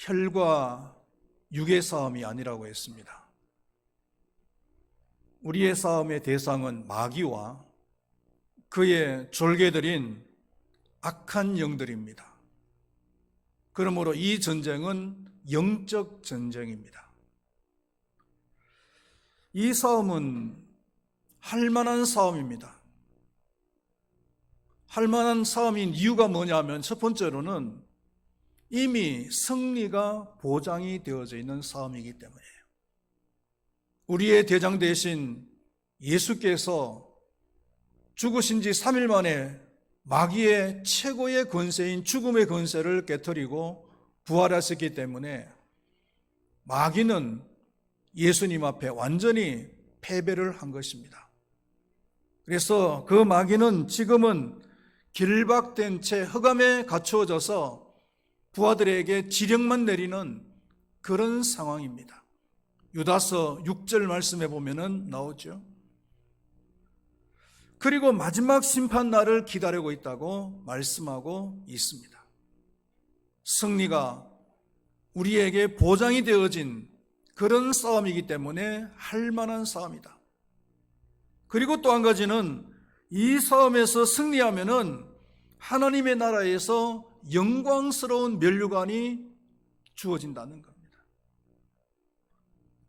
혈과 육의 싸움이 아니라고 했습니다. 우리의 싸움의 대상은 마귀와 그의 졸개들인 악한 영들입니다. 그러므로 이 전쟁은 영적 전쟁입니다. 이 싸움은 할 만한 싸움입니다. 할 만한 싸움인 이유가 뭐냐면 첫 번째로는 이미 승리가 보장이 되어져 있는 싸움이기 때문이에요. 우리의 대장 되신 예수께서 죽으신 지 3일 만에 마귀의 최고의 권세인 죽음의 권세를 깨뜨리고 부활하셨기 때문에 마귀는 예수님 앞에 완전히 패배를 한 것입니다. 그래서 그 마귀는 지금은 길박된 채 흑암에 갇혀져서 부하들에게 지령만 내리는 그런 상황입니다. 유다서 6절 말씀해 보면 나오죠. 그리고 마지막 심판 날을 기다리고 있다고 말씀하고 있습니다. 승리가 우리에게 보장이 되어진 그런 싸움이기 때문에 할 만한 싸움이다. 그리고 또 한 가지는 이 싸움에서 승리하면은 하나님의 나라에서 영광스러운 면류관이 주어진다는 겁니다.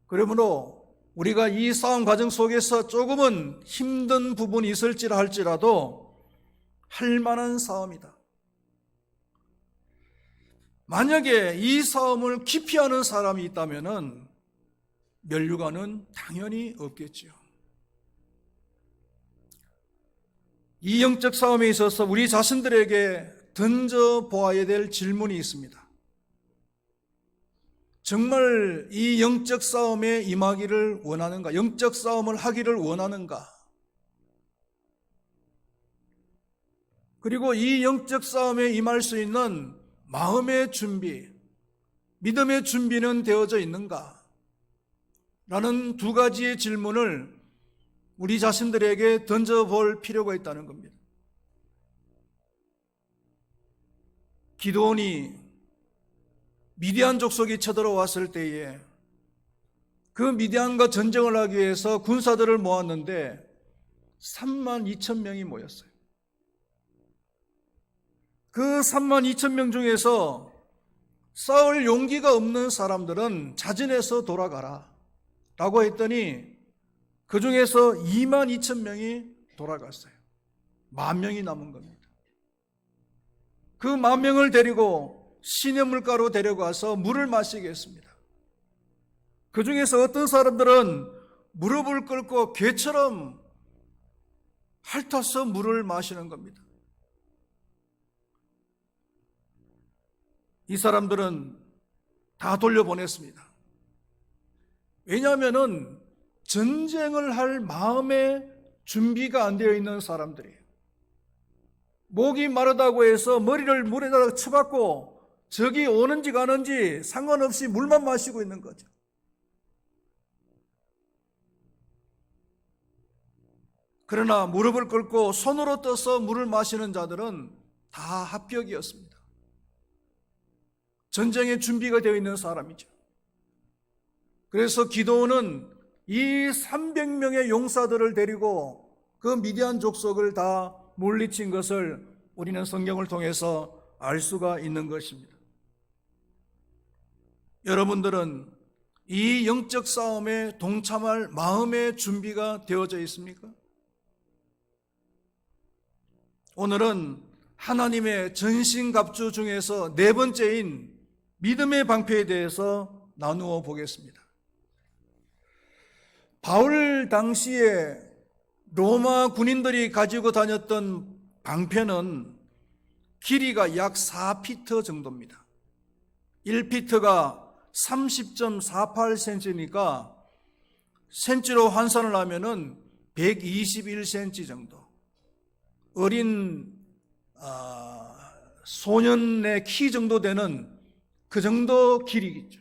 그러므로 우리가 이 싸움 과정 속에서 조금은 힘든 부분이 있을지라 할지라도 할 만한 싸움이다. 만약에 이 싸움을 기피하는 사람이 있다면은 면류관은 당연히 없겠지요. 이 영적 싸움에 있어서 우리 자신들에게 던져보아야 될 질문이 있습니다. 정말 이 영적 싸움에 임하기를 원하는가? 영적 싸움을 하기를 원하는가? 그리고 이 영적 싸움에 임할 수 있는 마음의 준비, 믿음의 준비는 되어져 있는가? 라는 두 가지의 질문을 우리 자신들에게 던져볼 필요가 있다는 겁니다. 기드온이 미디안 족속이 쳐들어왔을 때에 그 미디안과 전쟁을 하기 위해서 군사들을 모았는데 32,000명이 모였어요. 그 32,000명 중에서 싸울 용기가 없는 사람들은 자진해서 돌아가라 라고 했더니 그 중에서 22,000명이 돌아갔어요. 10,000명이 남은 겁니다. 그 10,000명을 데리고 시냇물가로 데려가서 물을 마시게 했습니다. 그 중에서 어떤 사람들은 무릎을 꿇고 개처럼 핥아서 물을 마시는 겁니다. 이 사람들은 다 돌려보냈습니다. 왜냐하면 전쟁을 할 마음의 준비가 안 되어 있는 사람들이에요. 목이 마르다고 해서 머리를 물에다가 쳐박고 적이 오는지 가는지 상관없이 물만 마시고 있는 거죠. 그러나 무릎을 꿇고 손으로 떠서 물을 마시는 자들은 다 합격이었습니다. 전쟁에 준비가 되어 있는 사람이죠. 그래서 기드온은 이 300명의 용사들을 데리고 그 미디안 족속을 다 물리친 것을 우리는 성경을 통해서 알 수가 있는 것입니다. 여러분들은 이 영적 싸움에 동참할 마음의 준비가 되어져 있습니까? 오늘은 하나님의 전신갑주 중에서 네 번째인 믿음의 방패에 대해서 나누어 보겠습니다. 바울 당시에 로마 군인들이 가지고 다녔던 방패는 길이가 약 4피트 정도입니다. 1피트가 30.48cm니까 센치로 환산을 하면은 121cm 정도. 어린 소년의 키 정도 되는 그 정도 길이겠죠.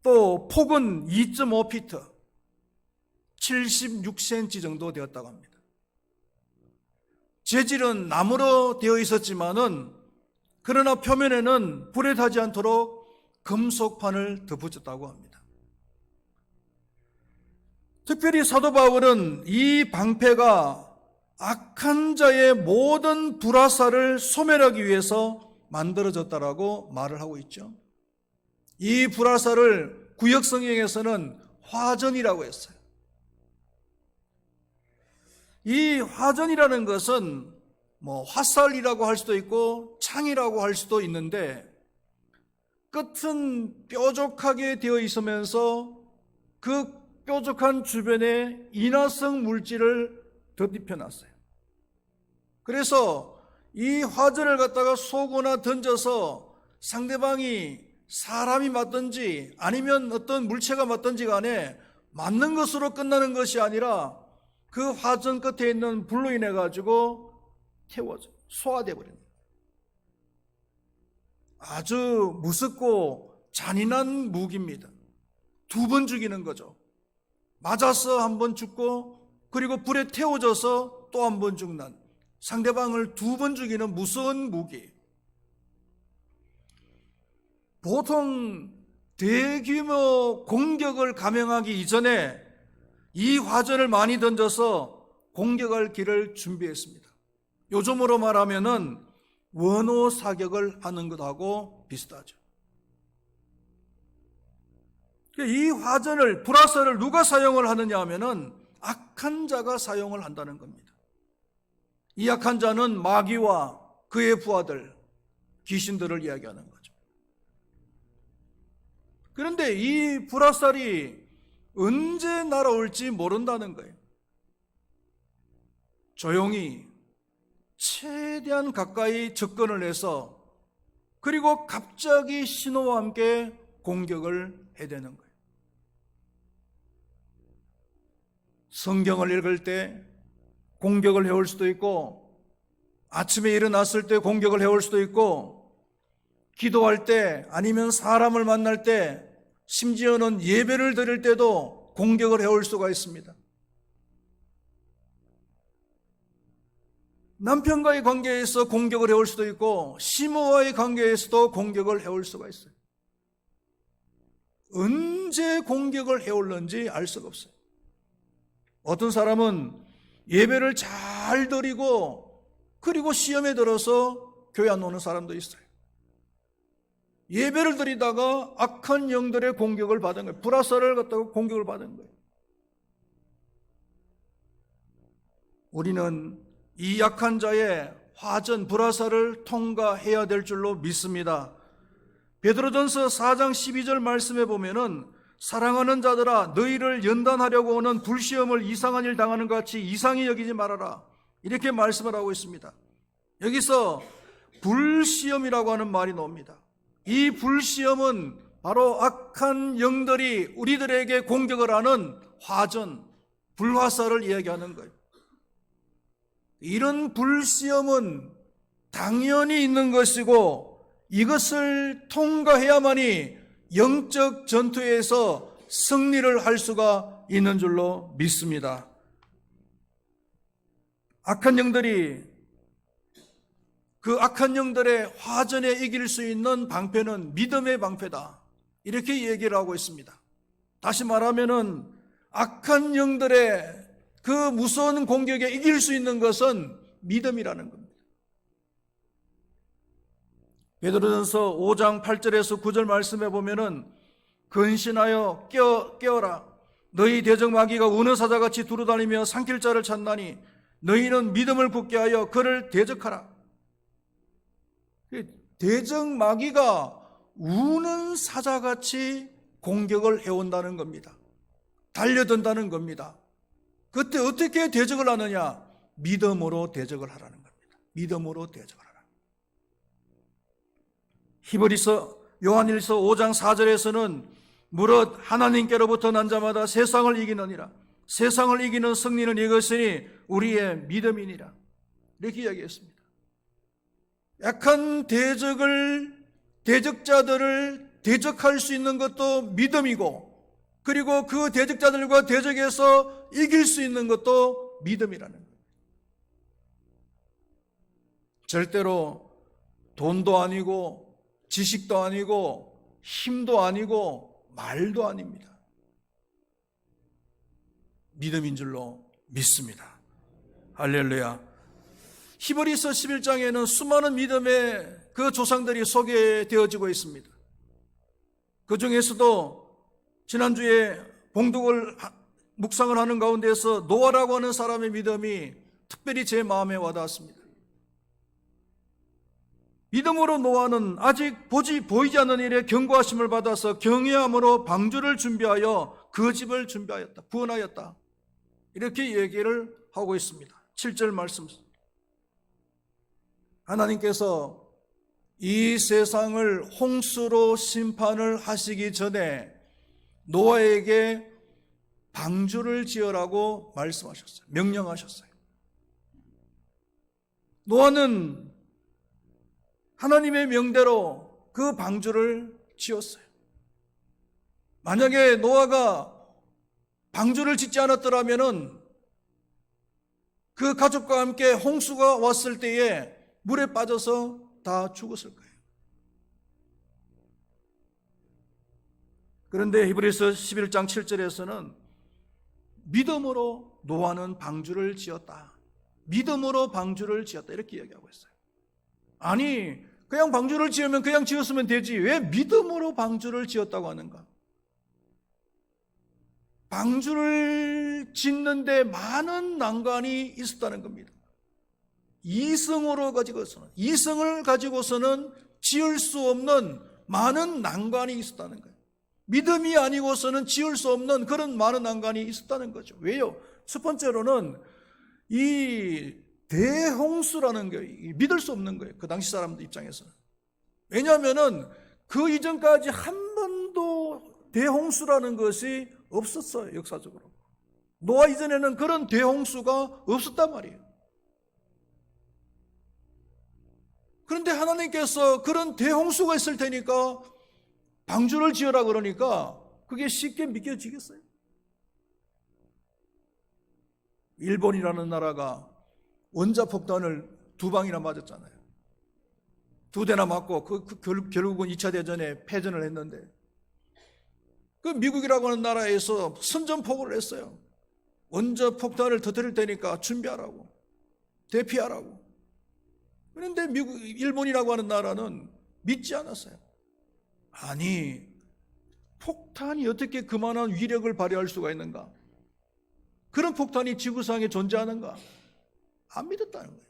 또 폭은 2.5피트, 76cm 정도 되었다고 합니다. 재질은 나무로 되어 있었지만은 그러나 표면에는 불에 타지 않도록 금속판을 덧붙였다고 합니다. 특별히 사도 바울은 이 방패가 악한 자의 모든 불화살을 소멸하기 위해서 만들어졌다라고 말을 하고 있죠. 이 불화살을 구역 성경에서는 화전이라고 했어요. 이 화전이라는 것은 화살이라고 할 수도 있고 창이라고 할 수도 있는데, 끝은 뾰족하게 되어 있으면서 그 뾰족한 주변에 인화성 물질을 덧입혀 놨어요. 그래서 이 화전을 갖다가 쏘거나 던져서 상대방이 사람이 맞든지 아니면 어떤 물체가 맞든지 간에 맞는 것으로 끝나는 것이 아니라 그 화전 끝에 있는 불로 인해 가지고 태워져 소화돼 버립니다. 아주 무섭고 잔인한 무기입니다. 2번 죽이는 거죠. 맞아서 1번 죽고, 그리고 불에 태워져서 또 1번 죽는, 상대방을 2번 죽이는 무서운 무기. 보통 대규모 공격을 감행하기 이전에 이 화전을 많이 던져서 공격할 길을 준비했습니다. 요즘으로 말하면은 원호 사격을 하는 것하고 비슷하죠. 이 화전을, 불화살을 누가 사용을 하느냐 하면은 악한 자가 사용을 한다는 겁니다. 이 악한 자는 마귀와 그의 부하들, 귀신들을 이야기하는 거죠. 그런데 이 불화살이 언제 날아올지 모른다는 거예요. 조용히 최대한 가까이 접근을 해서, 그리고 갑자기 신호와 함께 공격을 해야 되는 거예요. 성경을 읽을 때 공격을 해올 수도 있고, 아침에 일어났을 때 공격을 해올 수도 있고, 기도할 때 아니면 사람을 만날 때, 심지어는 예배를 드릴 때도 공격을 해올 수가 있습니다. 남편과의 관계에서 공격을 해올 수도 있고, 시모와의 관계에서도 공격을 해올 수가 있어요. 언제 공격을 해올는지 알 수가 없어요. 어떤 사람은 예배를 잘 드리고, 그리고 시험에 들어서 교회 안 오는 사람도 있어요. 예배를 드리다가 악한 영들의 공격을 받은 거예요. 불화살을 갖다가 공격을 받은 거예요. 우리는 이 약한 자의 화전, 불화살을 통과해야 될 줄로 믿습니다. 베드로전서 4장 12절 말씀에 보면은, 사랑하는 자들아 너희를 연단하려고 오는 불시험을 이상한 일 당하는 것 같이 이상히 여기지 말아라, 이렇게 말씀을 하고 있습니다. 여기서 불시험이라고 하는 말이 나옵니다. 이 불시험은 바로 악한 영들이 우리들에게 공격을 하는 화전, 불화살을 이야기하는 거예요. 이런 불시험은 당연히 있는 것이고, 이것을 통과해야만이 영적 전투에서 승리를 할 수가 있는 줄로 믿습니다. 악한 영들이, 그 악한 영들의 화전에 이길 수 있는 방패는 믿음의 방패다, 이렇게 얘기를 하고 있습니다. 다시 말하면은 악한 영들의 그 무서운 공격에 이길 수 있는 것은 믿음이라는 겁니다. 베드로전서 5장 8절에서 9절 말씀에 보면은, 근신하여 깨어라, 너희 대적 마귀가 우는 사자같이 두루다니며 삼킬 자를 찾나니 너희는 믿음을 굳게 하여 그를 대적하라. 대적 마귀가 우는 사자같이 공격을 해온다는 겁니다. 달려든다는 겁니다. 그때 어떻게 대적을 하느냐? 믿음으로 대적을 하라는 겁니다. 믿음으로 대적을 하라. 요한일서 5장 4절에서는 무릇 하나님께로부터 난 자마다 세상을 이기느니라. 세상을 이기는 승리는 이것이니 우리의 믿음이니라, 이렇게 이야기했습니다. 약한 대적자들을 대적할 수 있는 것도 믿음이고, 그리고 그 대적자들과 대적해서 이길 수 있는 것도 믿음이라는 거예요. 절대로 돈도 아니고 지식도 아니고 힘도 아니고 말도 아닙니다. 믿음인 줄로 믿습니다. 할렐루야. 히브리서 11장에는 수많은 믿음의 그 조상들이 소개되어지고 있습니다. 그 중에서도 지난주에 봉독을 묵상을 하는 가운데서 노아라고 하는 사람의 믿음이 특별히 제 마음에 와닿았습니다. 믿음으로 노아는 아직 보이지 않는 일에 경고하심을 받아서 경외함으로 방주를 준비하여 그 집을 준비하였다, 구원하였다, 이렇게 얘기를 하고 있습니다. 7절 말씀, 하나님께서 이 세상을 홍수로 심판을 하시기 전에 노아에게 방주를 지으라고 말씀하셨어요. 명령하셨어요. 노아는 하나님의 명대로 그 방주를 지었어요. 만약에 노아가 방주를 짓지 않았더라면 그 가족과 함께 홍수가 왔을 때에 물에 빠져서 다 죽었을 거예요. 그런데 히브리서 11장 7절에서는 믿음으로 노아는 방주를 지었다, 믿음으로 방주를 지었다, 이렇게 이야기하고 있어요. 아니, 그냥 방주를 지으면 그냥 지었으면 되지 왜 믿음으로 방주를 지었다고 하는가? 방주를 짓는데 많은 난관이 있었다는 겁니다. 이성을 가지고서는 지을 수 없는 많은 난관이 있었다는 거예요. 믿음이 아니고서는 지을 수 없는 그런 많은 난관이 있었다는 거죠. 왜요? 첫 번째로는 이 대홍수라는 게 믿을 수 없는 거예요. 그 당시 사람들 입장에서는. 왜냐하면 그 이전까지 한 번도 대홍수라는 것이 없었어요. 역사적으로. 노아 이전에는 그런 대홍수가 없었단 말이에요. 그런데 하나님께서 그런 대홍수가 있을 테니까 방주를 지으라 그러니까 그게 쉽게 믿겨지겠어요? 일본이라는 나라가 원자폭탄을 2방이나 맞았잖아요. 2대나 맞고 결국은 2차 대전에 패전을 했는데, 그 미국이라고 하는 나라에서 선전포고를 했어요. 원자폭탄을 터뜨릴 테니까 준비하라고, 대피하라고. 그런데 일본이라고 하는 나라는 믿지 않았어요. 아니, 폭탄이 어떻게 그만한 위력을 발휘할 수가 있는가? 그런 폭탄이 지구상에 존재하는가? 안 믿었다는 거예요.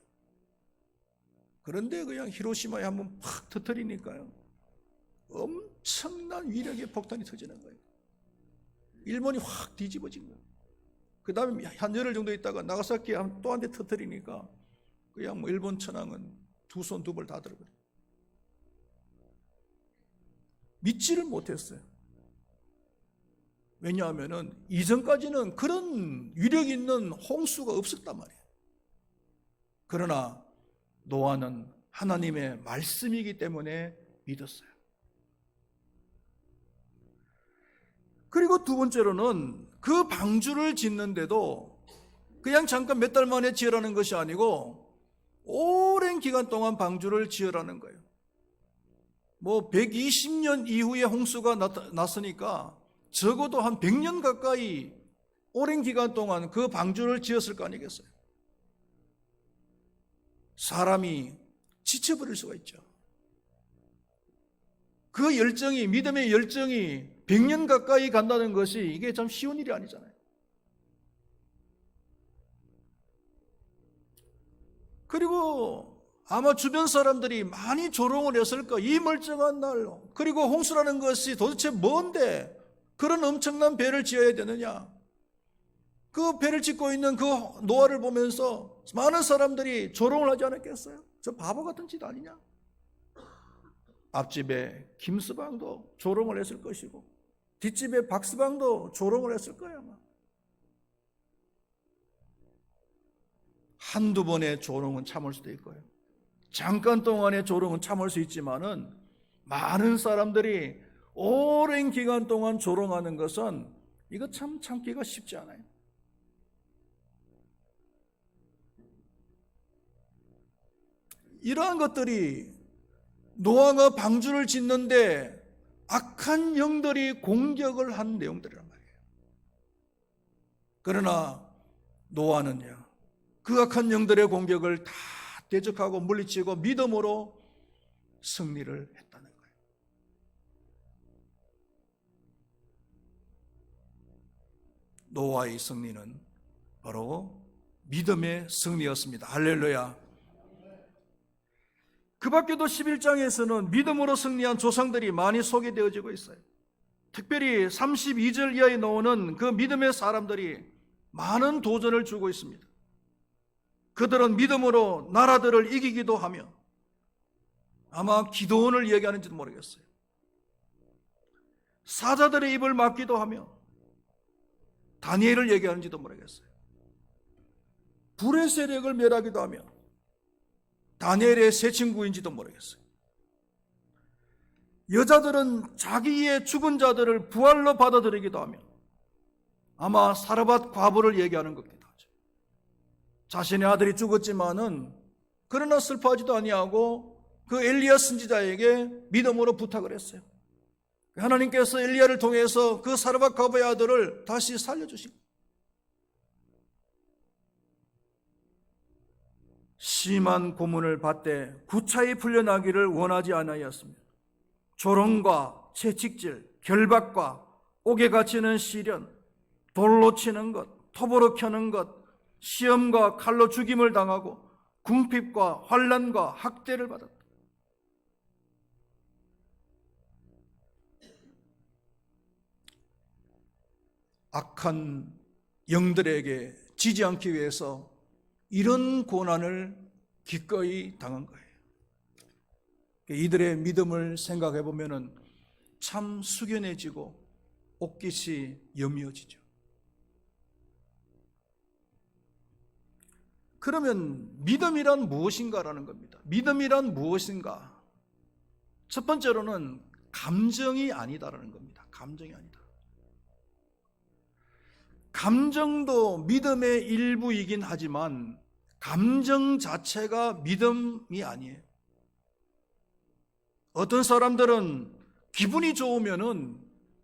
그런데 그냥 히로시마에 한번 팍 터뜨리니까요, 엄청난 위력의 폭탄이 터지는 거예요. 일본이 확 뒤집어진 거예요. 그 다음에 한 열흘 정도 있다가 나가사키에 또 한 대 터뜨리니까 그냥 일본 천황은 2손 2발 다 들어버려요. 믿지를 못했어요. 왜냐하면 이전까지는 그런 위력 있는 홍수가 없었단 말이에요. 그러나 노아는 하나님의 말씀이기 때문에 믿었어요. 그리고 두 번째로는 그 방주를 짓는데도 그냥 잠깐 몇 달 만에 지으라는 것이 아니고 오랜 기간 동안 방주를 지으라는 거예요. 120년 이후에 홍수가 났으니까 적어도 한 100년 가까이 오랜 기간 동안 그 방주를 지었을 거 아니겠어요? 사람이 지쳐버릴 수가 있죠. 그 열정이, 믿음의 열정이 100년 가까이 간다는 것이 이게 참 쉬운 일이 아니잖아요. 그리고 아마 주변 사람들이 많이 조롱을 했을 거예요. 이 멀쩡한 날로. 그리고 홍수라는 것이 도대체 뭔데 그런 엄청난 배를 지어야 되느냐. 그 배를 짓고 있는 그 노아를 보면서 많은 사람들이 조롱을 하지 않았겠어요? 저 바보 같은 짓 아니냐? 앞집에 김서방도 조롱을 했을 것이고 뒷집에 박서방도 조롱을 했을 거예요. 아마. 한두 번의 조롱은 참을 수도 있고요. 잠깐 동안의 조롱은 참을 수 있지만은 많은 사람들이 오랜 기간 동안 조롱하는 것은 이거 참 참기가 쉽지 않아요. 이러한 것들이 노아가 방주를 짓는데 악한 영들이 공격을 한 내용들이란 말이에요. 그러나 노아는요, 그 악한 영들의 공격을 다 대적하고 물리치고 믿음으로 승리를 했다는 거예요. 노아의 승리는 바로 믿음의 승리였습니다. 할렐루야. 그 밖에도 11장에서는 믿음으로 승리한 조상들이 많이 소개되어지고 있어요. 특별히 32절 이하에 나오는 그 믿음의 사람들이 많은 도전을 주고 있습니다. 그들은 믿음으로 나라들을 이기기도 하며, 아마 기도원을 얘기하는지도 모르겠어요. 사자들의 입을 막기도 하며, 다니엘을 얘기하는지도 모르겠어요. 불의 세력을 멸하기도 하며, 다니엘의 새 친구인지도 모르겠어요. 여자들은 자기의 죽은 자들을 부활로 받아들이기도 하며, 아마 사르밧 과부를 얘기하는 것 같기도 하죠. 자신의 아들이 죽었지만은 그러나 슬퍼하지도 아니하고 그 엘리야 선지자에게 믿음으로 부탁을 했어요. 하나님께서 엘리야를 통해서 그 사르밧 과부의 아들을 다시 살려주시고, 심한 고문을 받되 구차히 풀려나기를 원하지 아니하였습니다. 조롱과 채찍질, 결박과 옥에 갇히는 시련, 돌로 치는 것, 톱으로 켜는 것, 시험과 칼로 죽임을 당하고 궁핍과 환난과 학대를 받았다. 악한 영들에게 지지 않기 위해서 이런 고난을 기꺼이 당한 거예요. 이들의 믿음을 생각해 보면 참 숙연해지고 옥깃이 여미어지죠. 그러면 믿음이란 무엇인가라는 겁니다. 믿음이란 무엇인가? 첫 번째로는 감정이 아니다라는 겁니다. 감정이 아니다. 감정도 믿음의 일부이긴 하지만 감정 자체가 믿음이 아니에요. 어떤 사람들은 기분이 좋으면은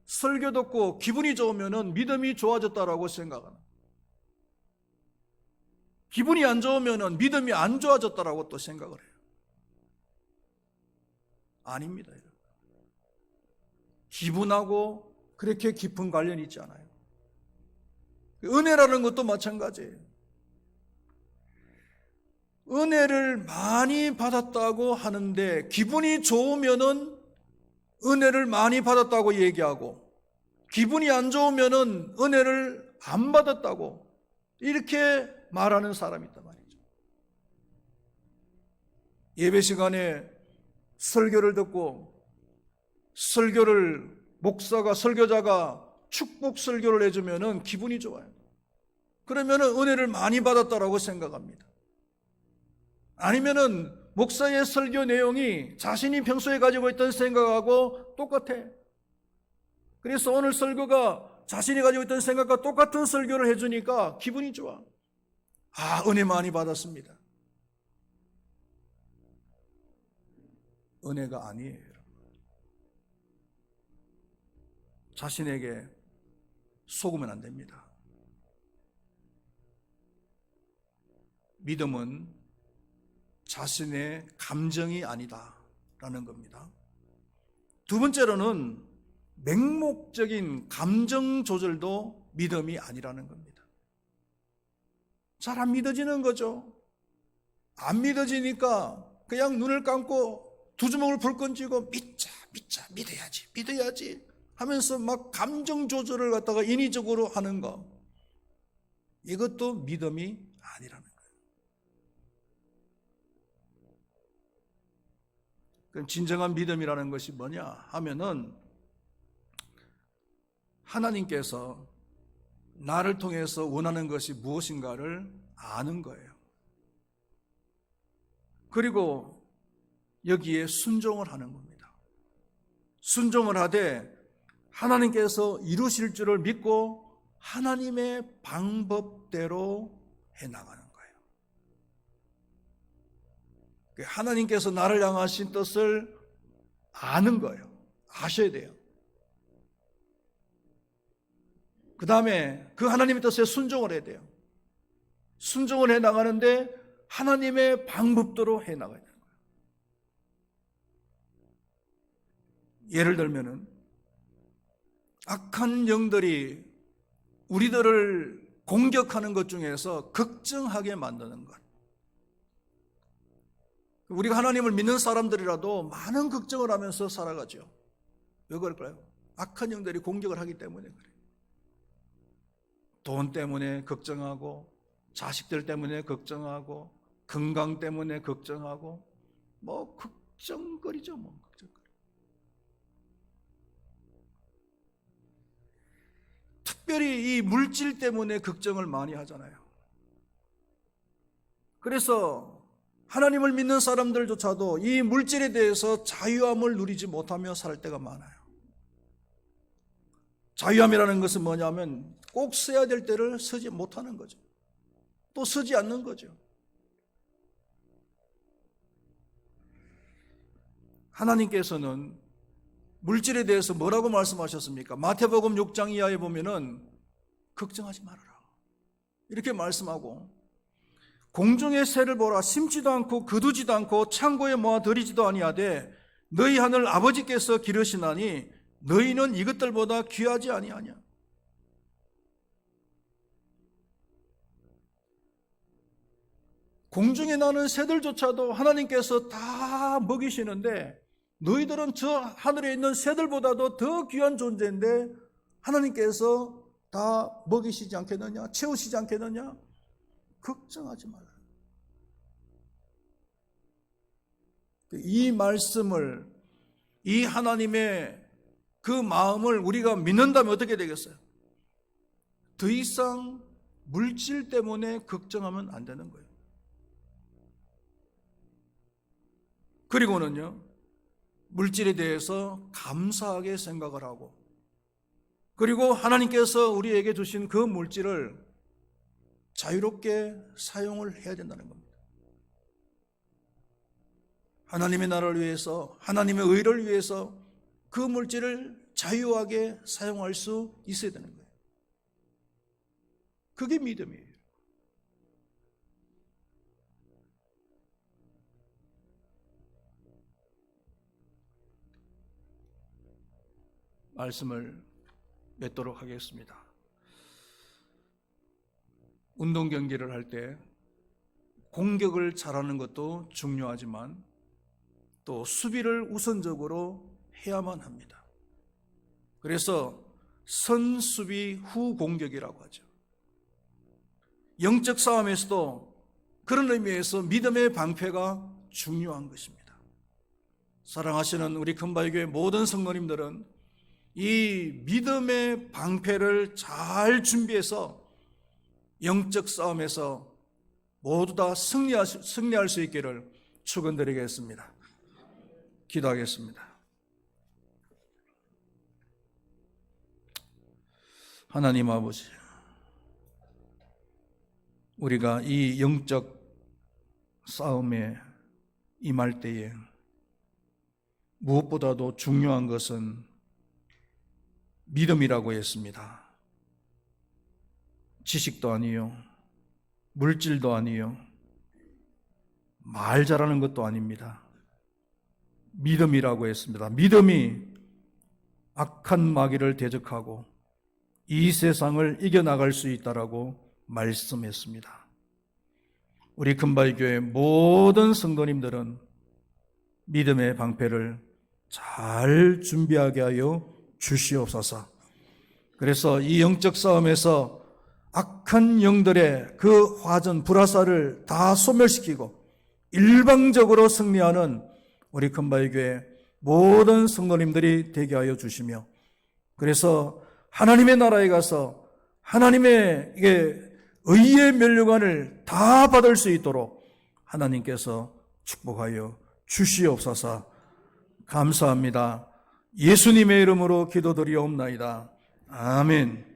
설교 듣고 기분이 좋으면은 믿음이 좋아졌다라고 생각합니다. 기분이 안 좋으면은 믿음이 안 좋아졌다라고 또 생각을 해요. 아닙니다. 기분하고 그렇게 깊은 관련이 있지 않아요. 은혜라는 것도 마찬가지예요. 은혜를 많이 받았다고 하는데 기분이 좋으면은 은혜를 많이 받았다고 얘기하고, 기분이 안 좋으면은 은혜를 안 받았다고 이렇게 말하는 사람이 있단 말이죠. 예배 시간에 설교를 듣고 설교자가 축복 설교를 해주면은 기분이 좋아요. 그러면은 은혜를 많이 받았다라고 생각합니다. 아니면은 목사의 설교 내용이 자신이 평소에 가지고 있던 생각하고 똑같아. 그래서 오늘 설교가 자신이 가지고 있던 생각과 똑같은 설교를 해주니까 기분이 좋아. 아, 은혜 많이 받았습니다. 은혜가 아니에요. 자신에게 속으면 안 됩니다. 믿음은 자신의 감정이 아니다라는 겁니다. 두 번째로는 맹목적인 감정 조절도 믿음이 아니라는 겁니다. 잘 안 믿어지는 거죠. 안 믿어지니까 그냥 눈을 감고 두 주먹을 불끈 쥐고 믿자, 믿어야지 하면서 막 감정 조절을 갖다가 인위적으로 하는 거, 이것도 믿음이 아니라는 거예요. 그럼 진정한 믿음이라는 것이 뭐냐 하면은 하나님께서 나를 통해서 원하는 것이 무엇인가를 아는 거예요. 그리고 여기에 순종을 하는 겁니다. 순종을 하되 하나님께서 이루실 줄을 믿고 하나님의 방법대로 해나가는 거예요. 하나님께서 나를 향하신 뜻을 아는 거예요. 아셔야 돼요. 그 다음에 그 하나님의 뜻에 순종을 해야 돼요. 순종을 해 나가는데 하나님의 방법대로 해 나가야 돼요. 예를 들면은 악한 영들이 우리들을 공격하는 것 중에서 걱정하게 만드는 것. 우리가 하나님을 믿는 사람들이라도 많은 걱정을 하면서 살아가죠. 왜 그럴까요? 악한 영들이 공격을 하기 때문에 그래요. 돈 때문에 걱정하고, 자식들 때문에 걱정하고, 건강 때문에 걱정하고, 걱정거리죠, 걱정거리. 특별히 이 물질 때문에 걱정을 많이 하잖아요. 그래서 하나님을 믿는 사람들조차도 이 물질에 대해서 자유함을 누리지 못하며 살 때가 많아요. 자유함이라는 것은 뭐냐면 꼭 써야 될 때를 쓰지 못하는 거죠. 또 쓰지 않는 거죠. 하나님께서는 물질에 대해서 뭐라고 말씀하셨습니까? 마태복음 6장 이하에 보면은 걱정하지 말아라 이렇게 말씀하고, 공중의 새를 보라, 심지도 않고 거두지도 않고 창고에 모아 들이지도 아니하되 너희 하늘 아버지께서 기르시나니 너희는 이것들보다 귀하지 아니하냐. 공중에 나는 새들조차도 하나님께서 다 먹이시는데 너희들은 저 하늘에 있는 새들보다도 더 귀한 존재인데 하나님께서 다 먹이시지 않겠느냐, 채우시지 않겠느냐. 걱정하지 말라. 이 말씀을, 이 하나님의 그 마음을 우리가 믿는다면 어떻게 되겠어요? 더 이상 물질 때문에 걱정하면 안 되는 거예요. 그리고는요, 물질에 대해서 감사하게 생각을 하고, 그리고 하나님께서 우리에게 주신 그 물질을 자유롭게 사용을 해야 된다는 겁니다. 하나님의 나라를 위해서, 하나님의 의를 위해서 그 물질을 자유하게 사용할 수 있어야 되는 거예요. 그게 믿음이에요. 말씀을 맺도록 하겠습니다. 운동 경기를 할 때 공격을 잘하는 것도 중요하지만 또 수비를 우선적으로 해야만 합니다. 그래서 선수비 후 공격이라고 하죠. 영적 싸움에서도 그런 의미에서 믿음의 방패가 중요한 것입니다. 사랑하시는 우리 금바위교회 모든 성도님들은 이 믿음의 방패를 잘 준비해서 영적 싸움에서 모두 다 승리할 수 있기를 축원드리겠습니다. 기도하겠습니다. 하나님 아버지, 우리가 이 영적 싸움에 임할 때에 무엇보다도 중요한 것은 믿음이라고 했습니다. 지식도 아니요, 물질도 아니요, 말 잘하는 것도 아닙니다. 믿음이라고 했습니다. 믿음이 악한 마귀를 대적하고 이 세상을 이겨나갈 수 있다라고 말씀했습니다. 우리 금바위교회 모든 성도님들은 믿음의 방패를 잘 준비하게 하여 주시옵소서. 그래서 이 영적 싸움에서 악한 영들의 그 화전, 불화살을 다 소멸시키고 일방적으로 승리하는 우리 금바위교회 모든 성도님들이 되게 하여 주시며, 그래서 하나님의 나라에 가서 하나님의 의의 면류관을 다 받을 수 있도록 하나님께서 축복하여 주시옵소서. 감사합니다. 예수님의 이름으로 기도드리옵나이다. 아멘.